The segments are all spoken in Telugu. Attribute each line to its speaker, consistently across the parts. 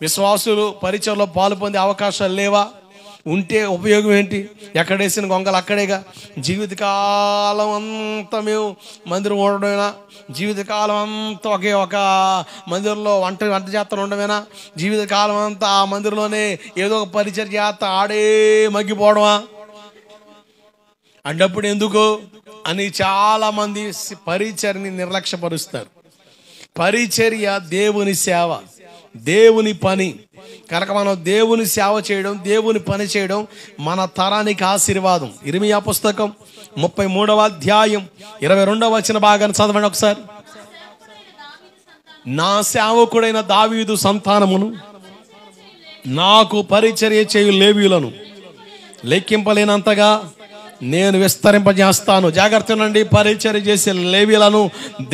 Speaker 1: విశ్వాసులు పరిచయలో పాలు పొందే అవకాశాలు లేవా? ఉంటే ఉపయోగం ఏంటి? ఎక్కడేసిన గొంగలు అక్కడేగా. జీవితకాలం అంతా మేము మందిరం ఉండడమేనా? జీవితకాలం అంతా ఒకే ఒక మందిరంలో వంట చేస్తూ ఉండమేనా? జీవితకాలం అంతా ఆ మందిరంలోనే ఏదో ఒక పరిచర్య చేస్తా ఆడే మగ్గిపోవడమా? అన్నప్పుడు ఎందుకు అని చాలామంది పరిచర్ని నిర్లక్ష్యపరుస్తారు. పరిచర్య దేవుని సేవ, దేవుని పని కనుక మనం దేవుని సేవ చేయడం, దేవుని పని చేయడం మన తరానికి ఆశీర్వాదం. ఇర్మీయా పుస్తకం 33వ అధ్యాయం 22వ వచన భాగాన్ని చదవండి ఒకసారి. నా సేవకుడైన దావీదు సంతానమును, నాకు పరిచర్య చేయు లేవీయులను లెక్కింపలేనంతగా నేను విస్తరింపజేస్తాను. జాగ్రత్తనండి, పరిచర్య చేసే లేవీయులను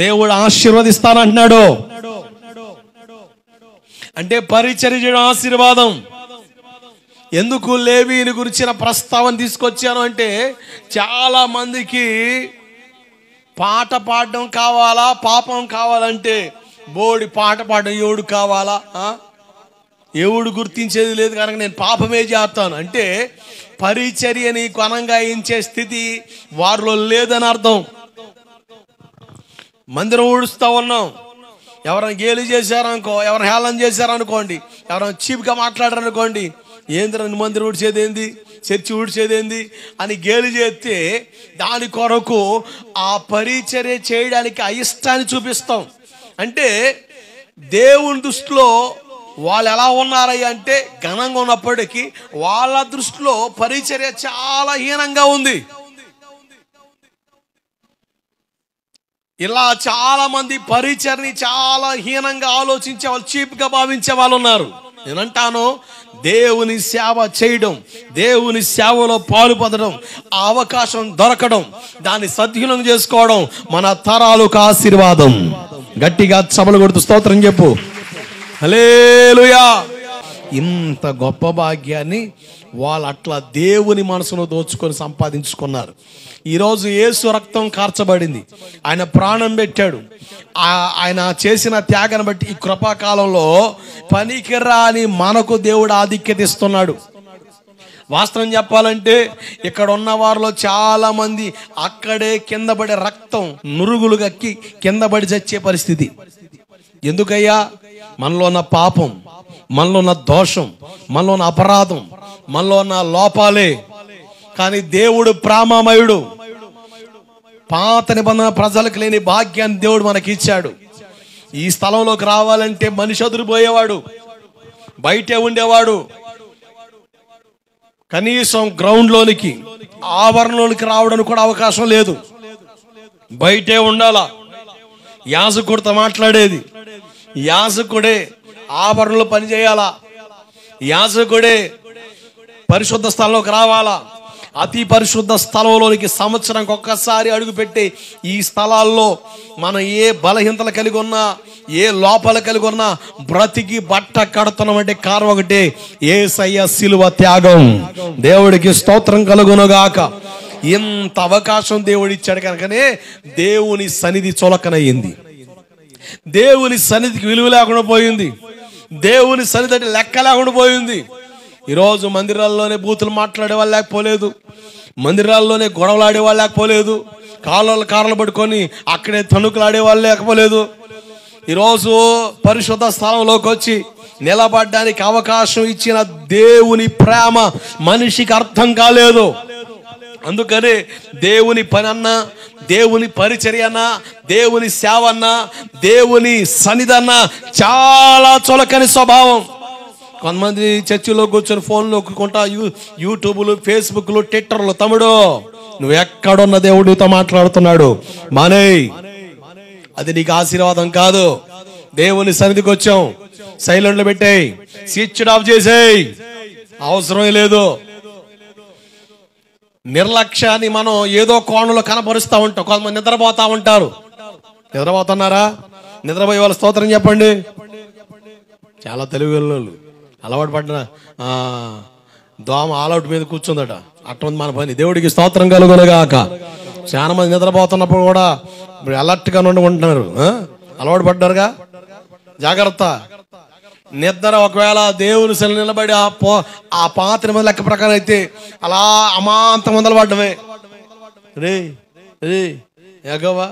Speaker 1: దేవుడు ఆశీర్వదిస్తానంటున్నాడు. అంటే పరిచర్య చేయడం ఆశీర్వాదం. ఎందుకు లేవీని గురించిన ప్రస్తావన తీసుకొచ్చాను అంటే, చాలా మందికి పాట పాడడం కావాలా, పాపం కావాలంటే బోడి పాట పాడడం ఎవడు కావాలా, ఎవడు గుర్తించేది లేదు కనుక నేను పాపమే చేస్తాను అంటే పరిచర్యని ఘనంగా ఎంచే స్థితి వారిలో లేదని అర్థం. మందిరం ఊడుస్తూ ఉన్నాం, ఎవరైనా గేలి చేశారనుకో, ఎవరైనా హేళన చేశారనుకోండి, ఎవరైనా చీప్గా మాట్లాడారనుకోండి, ఏంద్ర మందిరం ఊడ్చేదేంది, చర్చి ఊడ్చేదేంది అని గేలి చేస్తే దాని కొరకు ఆ పరిచర్య చేయడానికి అయిష్టాన్ని చూపిస్తాం. అంటే దేవుని దృష్టిలో వాళ్ళు ఎలా ఉన్నారయ్య అంటే ఘనంగా ఉన్నప్పటికీ వాళ్ళ దృష్టిలో పరిచర్య చాలా హీనంగా ఉంది. ఇలా చాలా మంది పరిచర్ని చాలా హీనంగా ఆలోచించే వాళ్ళు, చీప్గా భావించే వాళ్ళు ఉన్నారు. నేనంటాను, దేవుని సేవ చేయడం, దేవుని సేవలో పాలు పొందడం, ఆ అవకాశం దొరకడం, దాన్ని సద్వినియోగం చేసుకోవడం మన తరాలకు ఆశీర్వాదం. గట్టిగా చప్పలు కొడుతూ స్తోత్రం చెప్పు, హల్లెలూయా. ఇంత గొప్ప భాగ్యాన్ని వాళ్ళు అట్లా దేవుని మనసును దోచుకొని సంపాదించుకున్నారు. ఈరోజు యేసు రక్తం కార్చబడింది, ఆయన ప్రాణం పెట్టాడు. ఆయన చేసిన త్యాగాన్ని బట్టి ఈ కృపాకాలంలో పనికిరాని మనకు దేవుడు ఆధిక్యత ఇస్తున్నాడు. వాస్తవం చెప్పాలంటే ఇక్కడ ఉన్న వారిలో చాలా మంది అక్కడే కింద పడే రక్తం నురుగులు గక్కి కింద పడి చచ్చే పరిస్థితి. ఎందుకయ్యా? మనలో ఉన్న పాపం, మనలో ఉన్న దోషం, మనలో ఉన్న అపరాధం, మనలో ఉన్న లోపాలే. కానీ దేవుడు ప్రేమమయుడు. పాత నిబంధన ప్రజలకు లేని భాగ్యాన్ని దేవుడు మనకి ఇచ్చాడు. ఈ స్థలంలోకి రావాలంటే మనిషి అదిరిపోయేవాడు, బయటే ఉండేవాడు. కనీసం గ్రౌండ్లోనికి, ఆవరణలోనికి రావడానికి కూడా అవకాశం లేదు, బయటే ఉండాలా. యాజకుడితో మాట్లాడేది యాజకుడే, ఆవరణలో పనిచేయాలా, యాజకుడే పరిశుద్ధ స్థలంలోకి రావాలా. అతి పరిశుద్ధ స్థలంలోనికి సంవత్సరానికి ఒక్కసారి అడుగుపెట్టి ఈ స్థలాల్లో మనం ఏ బలహీనతలు కలిగి ఉన్నా, ఏ లోపాలు కలిగి ఉన్నా బ్రతికి బట్ట కడుతున్నామంటే కారణం ఒకటే, యేసయ్య శిలువ త్యాగం. దేవుడికి స్తోత్రం కలుగునుగాక. ఇంత అవకాశం దేవుడు ఇచ్చాడు కనుకనే దేవుని సన్నిధి చులకనయ్యింది, దేవుని సన్నిధికి విలువ లేకుండా పోయింది, దేవుని సన్నిధి అంటే లెక్క లేకుండా పోయింది. ఈరోజు మందిరాల్లోనే బూతులు మాట్లాడే వాళ్ళు లేకపోలేదు, మందిరాల్లోనే గొడవలు ఆడేవాళ్ళు లేకపోలేదు, కాళ్ళు పట్టుకొని అక్కడే తణుకులు ఆడేవాళ్ళు లేకపోలేదు. ఈరోజు పరిశుద్ధ స్థలంలోకి వచ్చి నిలబడడానికి అవకాశం ఇచ్చిన దేవుని ప్రేమ మనిషికి అర్థం కాలేదు. అందుకని దేవుని పని అన్నా, దేవుని పరిచర్య అన్నా, దేవుని సేవ అన్నా, దేవుని సన్నిధన్నా చాలా చులకని స్వభావం. కొంతమంది చర్చిలో కూర్చొని ఫోన్లో కొంటా, యూట్యూబ్లు, ఫేస్బుక్లు, ట్విట్టర్లు. తమ్ముడు, నువ్వు ఎక్కడున్న దేవుడితో మాట్లాడుతున్నాడు, మానేయ్. అది నీకు ఆశీర్వాదం కాదు. దేవుని సన్నిధికి వచ్చాం, సైలెంట్లో పెట్టేయ్, స్విచ్ ఆఫ్ చేసేయ్, అవసరం లేదు. నిర్లక్ష్యాన్ని మనం ఏదో కోణంలో కనపరుస్తూ ఉంటాం. కొంతమంది నిద్రపోతా ఉంటారు. నిద్రపోతున్నారా? నిద్రపోయే వాళ్ళ స్తోత్రం చెప్పండి. చాలా తెలివి వాళ్ళు అలవాటు పడిన దోమ ఆలౌట్ మీద కూర్చుందట, అటువంటి మన పని. దేవుడికి స్తోత్రం కలుగునుగాక. చాలా మంది నిద్రపోతున్నప్పుడు కూడా అలర్ట్గా ఉంటున్నారు, అలవాటు పడ్డారుగా. జాగ్రత్త. నిద్ర ఒకవేళ దేవుని సన్నిధిలో నిలబడి ఆ పాత్ర మీద లెక్క ప్రకారం అయితే అలా అమాంతం మొదలుపడ్డమే. రే రే యాగోబా,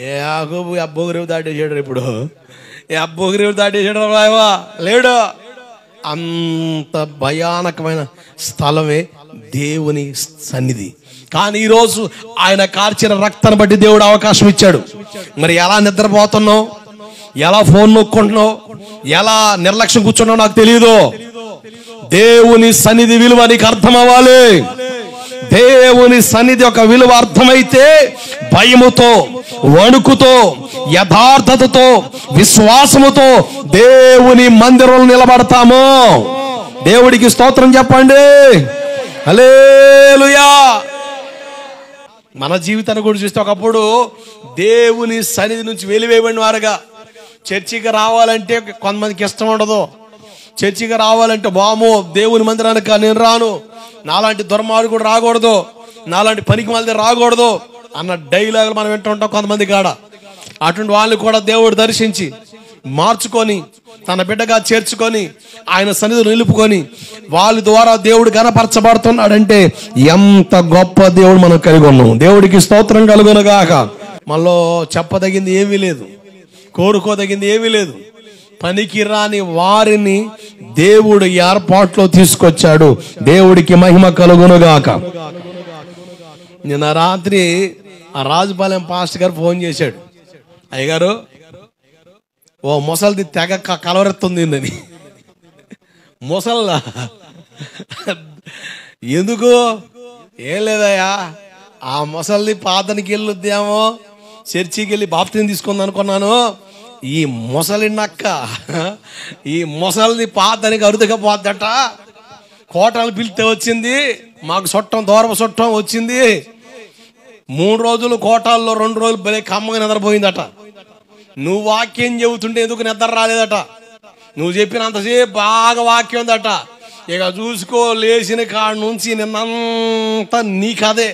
Speaker 1: యాగోబు అబ్బోగిరేవు దాటేసాడు. ఇప్పుడు అబ్బోగిరేవు దాటేసాడు రాయవా లేడు. అంత భయానకమైన స్థలమే దేవుని సన్నిధి. కానీ ఈరోజు ఆయన కార్చిన రక్తాన్ని బట్టి దేవుడు అవకాశం ఇచ్చాడు. మరి ఎలా నిద్రపోతున్నావు, ఎలా ఫోన్ నొక్కుంటున్నావు, ఎలా నిర్లక్ష్యం కూర్చున్నావు నాకు తెలియదు. దేవుని సన్నిధి విలువ నీకు అర్థం అవ్వాలి. దేవుని సన్నిధి ఒక విలువ అర్థమైతే భయముతో, వణుకుతో, యథార్థతతో, విశ్వాసముతో దేవుని మందిరంలో నిలబడతాము. దేవుడికి స్తోత్రం చెప్పండి. హల్లెలూయా. మన జీవితాన్ని కూడా చూస్తే ఒకప్పుడు దేవుని సన్నిధి నుంచి వెలివేయబడిన వారుగా, చర్చికి రావాలంటే కొంతమందికి ఇష్టం ఉండదు. చర్చికి రావాలంటే బామో దేవుని మందిరానికి నేను రాను, నాలాంటి దుర్మార్గుడు కూడా రాకూడదు, నాలాంటి పనికి మళ్ళీ రాకూడదు అన్న డైలాగులు మనం వింటూ ఉంటాం కొంతమంది కాడ. అటువంటి వాళ్ళు కూడా దేవుడు దర్శించి మార్చుకొని తన బిడ్డగా చేర్చుకొని ఆయన సన్నిధిలో నిలుపుకొని వాళ్ళ ద్వారా దేవుడు గణపరచబడుతున్నాడంటే ఎంత గొప్ప దేవుడు మనం కలిగి ఉన్నాం. దేవుడికి స్తోత్రం కలుగునుగాక. మనలో చెప్పదగింది ఏమీ లేదు, కోరుకోదగింది ఏమీ లేదు. పనికి రాని వారిని దేవుడు ఏర్పాట్లో తీసుకొచ్చాడు. దేవుడికి మహిమ కలుగునుగాక. నిన్న రాత్రి ఆ రాజుపాలెం పాస్టర్ గారు ఫోన్ చేశాడు. అయ్యగారు, ఓ ముసలిది తెగ కలవరెత్తుంది అని. ముసల్లా ఎందుకు? ఏం లేదయ్యా, ఆ ముసలిది పాతనికి వెళ్ళొద్దేమో, చర్చికి వెళ్ళి బాప్తిజం తీసుకుంది అనుకున్నాను. ఈ ముసలి నక్క, ఈ ముసలిది పాతనికి అరుదుగా పోద్దట. కోటలు పిలితే వచ్చింది, మాకు చుట్టం దూరపు చుట్టం వచ్చింది. 3 రోజులు కోటాల్లో 2 రోజులు భలే కమ్మగా నిద్రపోయిందట. నువ్వు వాక్యం చెబుతుంటే ఎందుకు నిద్ర రాలేదట. నువ్వు చెప్పినంతసేపు బాగా వాక్యం ఉందట. ఇక చూసుకో, లేచిన కాడ నుంచి నిన్నంతా నీ కదే.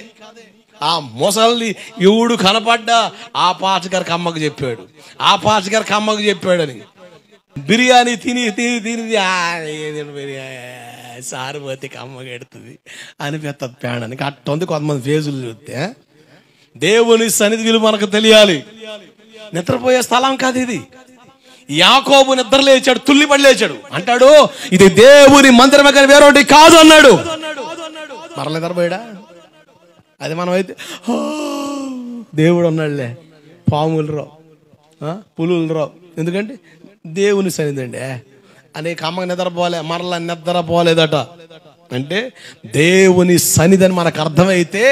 Speaker 1: ఆ ముసలి ఎవడు కనపడ్డా ఆ పాటగారికి అమ్మకు చెప్పాడు, ఆ పాటగారికి అమ్మకు చెప్పాడని. బిర్యానీ తిని తిని తిని బిర్యానీ సారిపోతే అమ్మకి ఎడుతుంది అనిపిస్తుంది పేడానికి. అట్టుంది కొంతమంది ఫేజులు చూస్తే. దేవుని సన్నిధి విలువ మనకు తెలియాలి. నిద్రపోయే స్థలం కాదు ఇది. యాకోబు నిద్ర లేచాడు, తుల్లిపడి లేచాడు. అంటాడు ఇది దేవుని మందిరమే కానీ వేరొకటి కాదు అన్నాడు. మరల నిద్రపోయాడా? అది మనం అయితే దేవుడు ఉన్నాడులే, పాములు రావు, పులులు రావు. ఎందుకంటే దేవుని సన్నిధి అండి. అనేక అమ్మకి నిద్రపోలే, మరలా నిద్రపోలేదట. అంటే దేవుని సన్నిధి అని మనకు అర్థమైతే,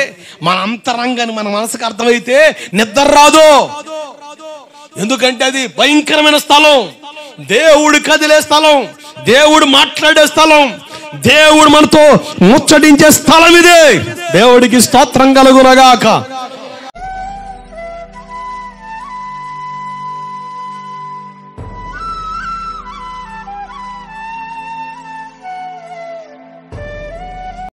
Speaker 1: మన అంతరంగాన్ని మన మనసుకు అర్థమైతే నిద్ర రాదు. ఎందుకంటే అది భయంకరమైన స్థలం, దేవుడు కదిలే స్థలం, దేవుడు మాట్లాడే స్థలం, దేవుడు మనతో ముచ్చటించే స్థలం ఇదే. దేవుడికి స్తోత్రం కలుగునగాక.